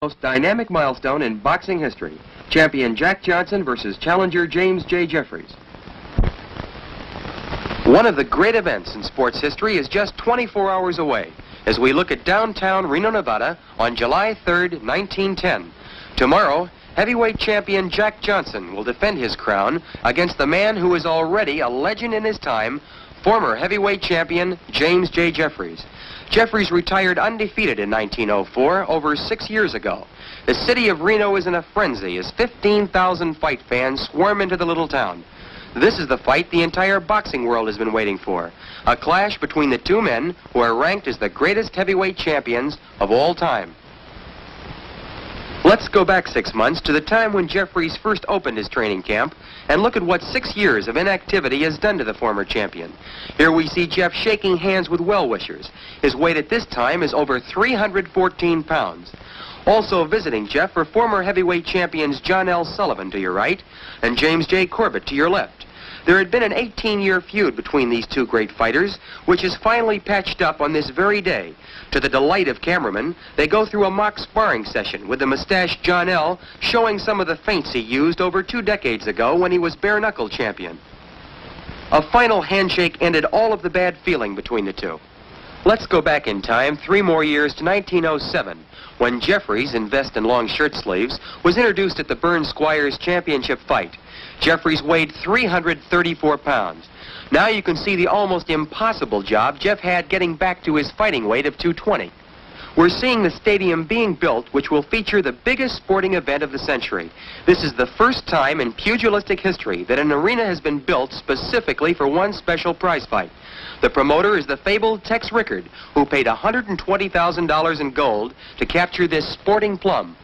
Most dynamic milestone in boxing history. Champion Jack Johnson versus challenger James J. Jeffries. One of the great events in sports history is just 24 hours away as we look at downtown Reno, Nevada on July 3rd, 1910. Tomorrow, heavyweight champion Jack Johnson will defend his crown against the man who is already a legend in his time, former heavyweight champion James J. Jeffries. Jeffries retired undefeated in 1904, over 6 years ago. The city of Reno is in a frenzy as 15,000 fight fans swarm into the little town. This is the fight the entire boxing world has been waiting for. A clash between the two men who are ranked as the greatest heavyweight champions of all time. Let's go back 6 months to the time when Jeffries first opened his training camp and look at what 6 years of inactivity has done to the former champion. Here we see Jeff shaking hands with well-wishers. His weight at this time is over 314 pounds. Also visiting Jeff are former heavyweight champions John L. Sullivan to your right and James J. Corbett to your left. There had been an 18-year feud between these two great fighters, which is finally patched up on this very day. To the delight of cameramen, they go through a mock sparring session with the mustached John L. showing some of the feints he used over 2 decades ago when he was bare-knuckle champion. A final handshake ended all of the bad feeling between the two. Let's go back in time 3 more years to 1907, when Jeffries, in vest and long shirt sleeves, was introduced at the Burns Squires Championship fight. Jeffries weighed 334 pounds. Now you can see the almost impossible job Jeff had getting back to his fighting weight of 220. We're seeing the stadium being built, which will feature the biggest sporting event of the century. This is the first time in pugilistic history that an arena has been built specifically for one special prize fight. The promoter is the fabled Tex Rickard, who paid $120,000 in gold to capture this sporting plum.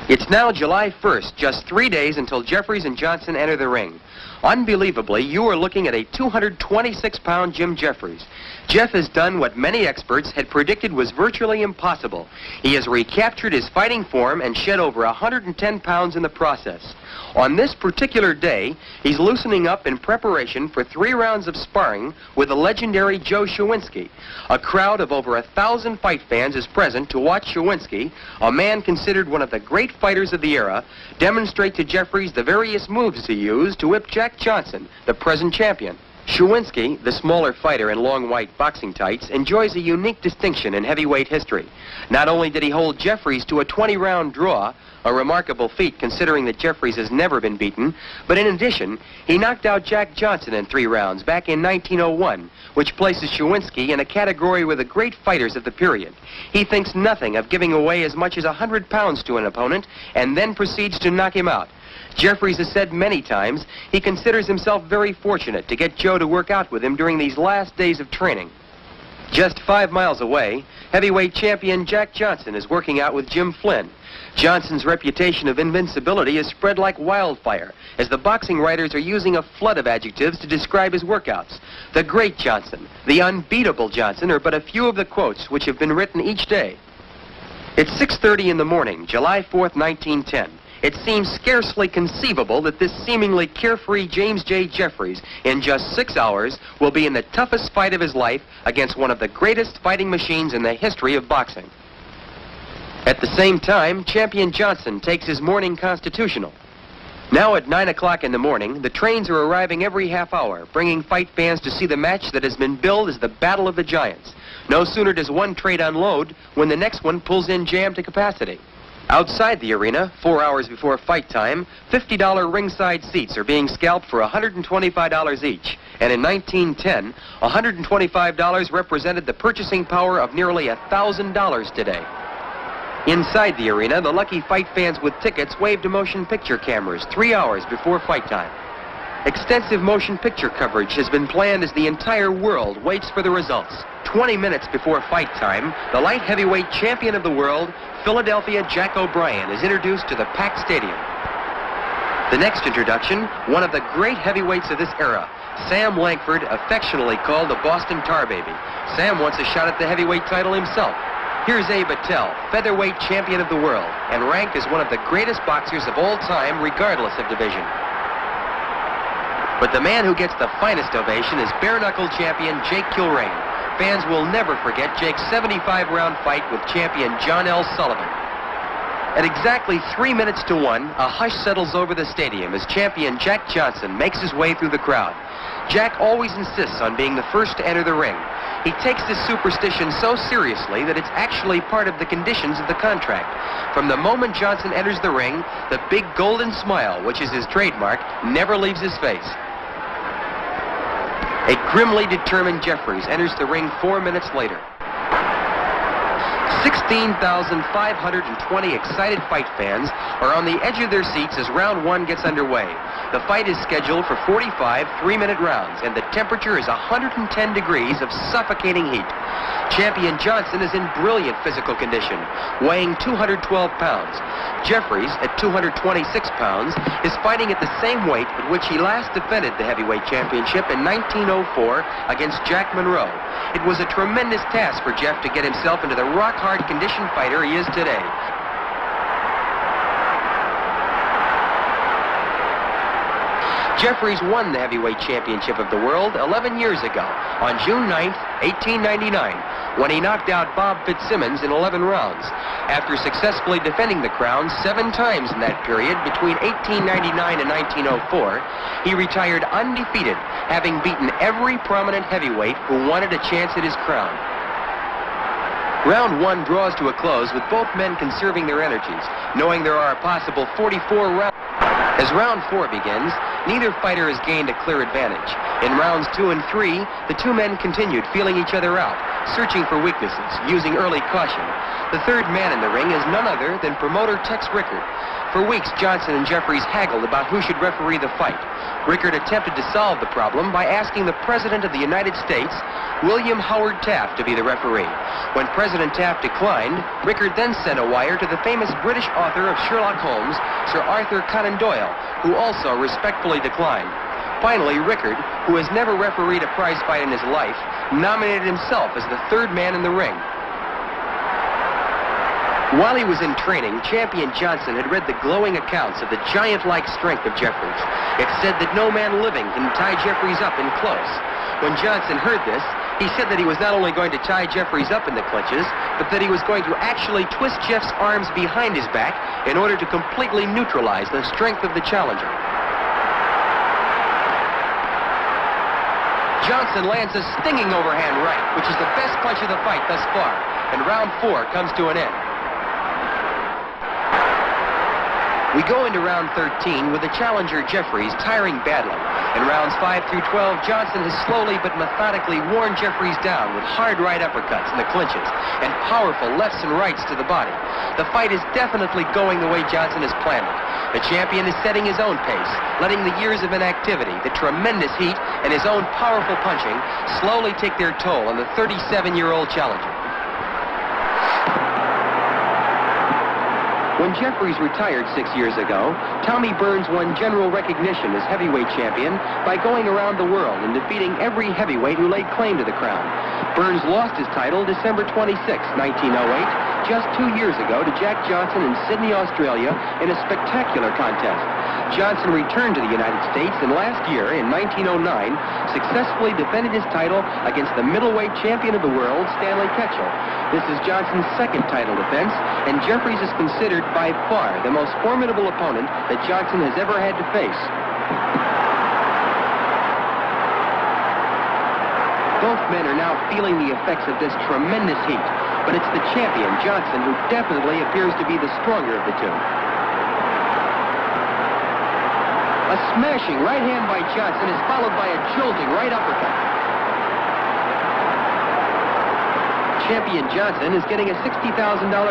It's now July 1st, just 3 days until Jeffries and Johnson enter the ring. Unbelievably, you are looking at a 226-pound Jim Jeffries. Jeff has done what many experts had predicted was virtually impossible. He has recaptured his fighting form and shed over 110 pounds in the process. On this particular day, he's loosening up in preparation for 3 rounds of sparring with the legendary Joe Shawinski. A crowd of over 1,000 fight fans is present to watch Shawinski, a man considered one of the great fighters of the era, demonstrate to Jeffries the various moves he used to whip Jack Johnson, the present champion. Shawinski, the smaller fighter in long white boxing tights, enjoys a unique distinction in heavyweight history. Not only did he hold Jeffries to a 20-round draw, a remarkable feat considering that Jeffries has never been beaten, but in addition, he knocked out Jack Johnson in 3 rounds back in 1901, which places Shawinski in a category with the great fighters of the period. He thinks nothing of giving away as much as 100 pounds to an opponent and then proceeds to knock him out. Jeffries has said many times he considers himself very fortunate to get Joe to work out with him during these last days of training. Just 5 miles away, heavyweight champion Jack Johnson is working out with Jim Flynn. Johnson's reputation of invincibility has spread like wildfire, as the boxing writers are using a flood of adjectives to describe his workouts. The great Johnson, the unbeatable Johnson are but a few of the quotes which have been written each day. It's 6:30 in the morning, July 4th, 1910. It seems scarcely conceivable that this seemingly carefree James J. Jeffries, in just 6 hours, will be in the toughest fight of his life against one of the greatest fighting machines in the history of boxing. At the same time, champion Johnson takes his morning constitutional. Now at 9 o'clock in the morning, the trains are arriving every half hour, bringing fight fans to see the match that has been billed as the Battle of the Giants. No sooner does one train unload when the next one pulls in jam to capacity. Outside the arena, 4 hours before fight time, $50 ringside seats are being scalped for $125 each. And in 1910, $125 represented the purchasing power of nearly $1,000 today. Inside the arena, the lucky fight fans with tickets waved to motion picture cameras 3 hours before fight time. Extensive motion picture coverage has been planned as the entire world waits for the results. 20 minutes before fight time, the light heavyweight champion of the world, Philadelphia Jack O'Brien, is introduced to the packed stadium. The next introduction, one of the great heavyweights of this era, Sam Lankford, affectionately called the Boston Tar Baby. Sam wants a shot at the heavyweight title himself. Here's Abe Attell, featherweight champion of the world, and ranked as one of the greatest boxers of all time, regardless of division. But the man who gets the finest ovation is bare-knuckle champion Jake Kilrain. Fans will never forget Jake's 75-round fight with champion John L. Sullivan. At exactly 3 minutes to 1, a hush settles over the stadium as champion Jack Johnson makes his way through the crowd. Jack always insists on being the first to enter the ring. He takes this superstition so seriously that it's actually part of the conditions of the contract. From the moment Johnson enters the ring, the big golden smile, which is his trademark, never leaves his face. A grimly determined Jeffries enters the ring 4 minutes later. 16,520 excited fight fans are on the edge of their seats as round 1 gets underway. The fight is scheduled for 45 3-minute rounds, and the temperature is 110 degrees of suffocating heat. Champion Johnson is in brilliant physical condition, weighing 212 pounds. Jeffries, at 226 pounds, is fighting at the same weight at which he last defended the heavyweight championship in 1904 against Jack Monroe. It was a tremendous task for Jeff to get himself into the rock-hard conditioned fighter he is today. Jeffries won the heavyweight championship of the world 11 years ago on June 9th, 1899, when he knocked out Bob Fitzsimmons in 11 rounds. After successfully defending the crown 7 times in that period between 1899 and 1904, he retired undefeated, having beaten every prominent heavyweight who wanted a chance at his crown. Round 1 draws to a close with both men conserving their energies, knowing there are a possible 44 rounds. As round 4 begins, neither fighter has gained a clear advantage. In rounds 2 and 3, the two men continued feeling each other out, searching for weaknesses, using early caution. The third man in the ring is none other than promoter Tex Rickard. For weeks, Johnson and Jeffries haggled about who should referee the fight. Rickard attempted to solve the problem by asking the President of the United States, William Howard Taft, to be the referee. When President Taft declined, Rickard then sent a wire to the famous British author of Sherlock Holmes, Sir Arthur Conan Doyle, who also respectfully declined. Finally, Rickard, who has never refereed a prize fight in his life, nominated himself as the third man in the ring. While he was in training, champion Johnson had read the glowing accounts of the giant-like strength of Jeffries. It said that no man living can tie Jeffries up in close. When Johnson heard this, he said that he was not only going to tie Jeffries up in the clinches, but that he was going to actually twist Jeff's arms behind his back in order to completely neutralize the strength of the challenger. Johnson lands a stinging overhand right, which is the best punch of the fight thus far, and round 4 comes to an end. We go into round 13 with the challenger Jeffries tiring badly. In rounds 5 through 12, Johnson has slowly but methodically worn Jeffries down with hard right uppercuts in the clinches and powerful lefts and rights to the body. The fight is definitely going the way Johnson has planned it. The champion is setting his own pace, letting the years of inactivity, the tremendous heat, and his own powerful punching slowly take their toll on the 37-year-old challenger. When Jeffries retired 6 years ago, Tommy Burns won general recognition as heavyweight champion by going around the world and defeating every heavyweight who laid claim to the crown. Burns lost his title December 26, 1908, just 2 years ago to Jack Johnson in Sydney, Australia, in a spectacular contest. Johnson returned to the United States and last year, in 1909, successfully defended his title against the middleweight champion of the world, Stanley Ketchel. This is Johnson's second title defense, and Jeffries is considered by far the most formidable opponent that Johnson has ever had to face. Both men are now feeling the effects of this tremendous heat, but it's the champion, Johnson, who definitely appears to be the stronger of the two. A smashing right hand by Johnson is followed by a jolting right uppercut. Champion Johnson is getting a $60,000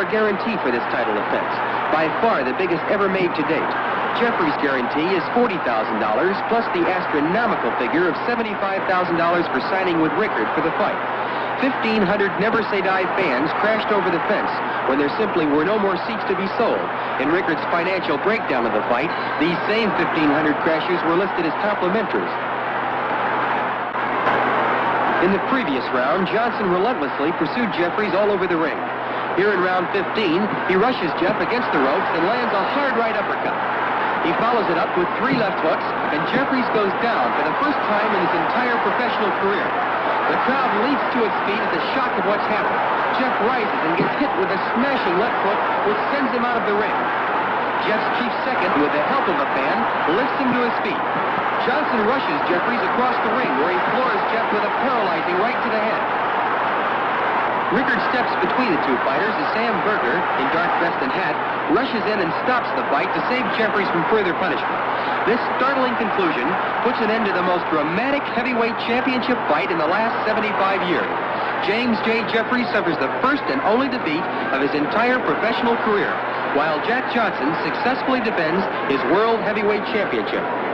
guarantee for this title defense, by far the biggest ever made to date. Jeffries' guarantee is $40,000, plus the astronomical figure of $75,000 for signing with Rickard for the fight. 1,500 Never Say Die fans crashed over the fence when there simply were no more seats to be sold. In Rickard's financial breakdown of the fight, these same 1,500 crashers were listed as complimentaries. In the previous round, Johnson relentlessly pursued Jeffries all over the ring. Here in round 15, he rushes Jeff against the ropes and lands a hard right uppercut. He follows it up with 3 left hooks, and Jeffries goes down for the first time in his entire professional career. The crowd leaps to its feet at the shock of what's happened. Jeff rises and gets hit with a smashing left foot, which sends him out of the ring. Jeff's chief second, with the help of a fan, lifts him to his feet. Johnson rushes Jeffries across the ring, where he floors Jeff with a paralyzing right to the head. Rickard steps between the two fighters as Sam Berger, in dark vest and hat, rushes in and stops the fight to save Jeffries from further punishment. This startling conclusion puts an end to the most dramatic heavyweight championship fight in the last 75 years. James J. Jeffries suffers the first and only defeat of his entire professional career, while Jack Johnson successfully defends his World Heavyweight Championship.